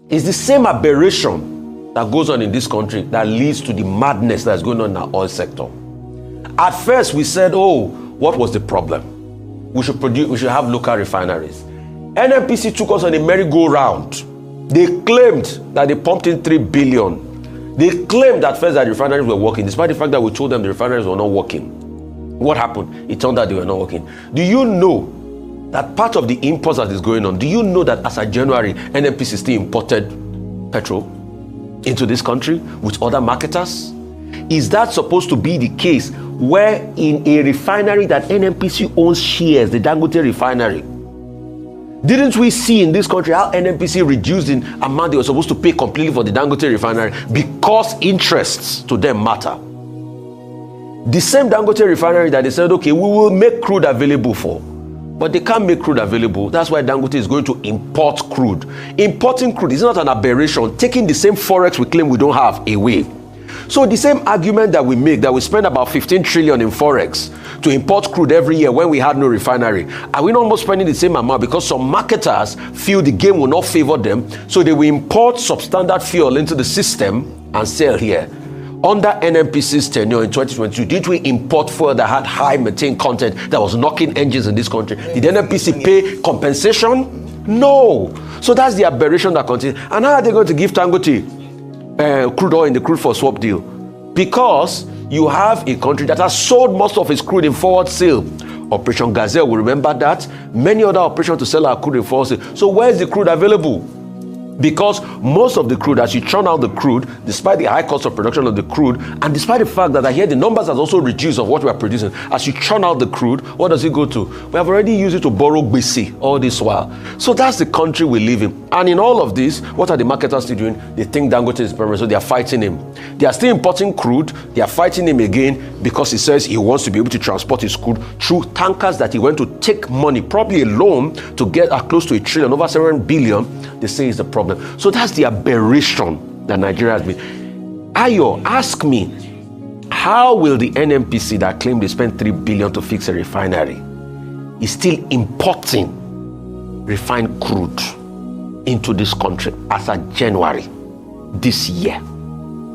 It's the same aberration that goes on in this country that leads to the madness that's going on in our oil sector. At first, we said, oh, what was the problem? We should have local refineries. NNPC took us on a merry-go-round. They claimed that they pumped in 3 billion. They claimed at first that the refineries were working, despite the fact that we told them the refineries were not working. What happened? It turned out they were not working. Do you know that part of the imports that is going on, do you know that as of January, NNPC still imported petrol into this country with other marketers? Is that supposed to be the case where in a refinery that NNPC owns shares, the Dangote refinery, didn't we see in this country how NNPC reduced the amount they were supposed to pay completely for the Dangote refinery because interests to them matter? The same Dangote refinery that they said, okay, we will make crude available for, but they can't make crude available. That's why Dangote is going to import crude. Importing crude is not an aberration, taking the same forex we claim we don't have away. So the same argument that we make, that we spend about 15 trillion in forex to import crude every year when we had no refinery, are we not almost spending the same amount because some marketers feel the game will not favor them, so they will import substandard fuel into the system and sell here? Under NNPC's tenure in 2022, did we import fuel that had high methane content that was knocking engines in this country? Did NNPC pay compensation? No. So that's the aberration that continues. And how are they going to give Dangote crude oil in the crude for swap deal? Because you have a country that has sold most of its crude in forward sale. Operation Gazelle, we remember that. Many other operations to sell our crude in forward sale. So where is the crude available? Because most of the crude, as you churn out the crude, despite the high cost of production of the crude, and despite the fact that I hear the numbers has also reduced of what we are producing, as you churn out the crude, what does it go to? We have already used it to borrow gbese all this while. So that's the country we live in. And in all of this, what are the marketers still doing? They think Dangote is permanent, so they are fighting him. They are still importing crude. They are fighting him again because he says he wants to be able to transport his crude through tankers that he went to take money, probably a loan, to get close to $1 trillion, over 7 billion. They say is the problem. So that's the aberration that Nigeria has been. Ayo, ask me, how will the NNPC that claimed they spent 3 billion to fix a refinery is still importing refined crude into this country as of January this year?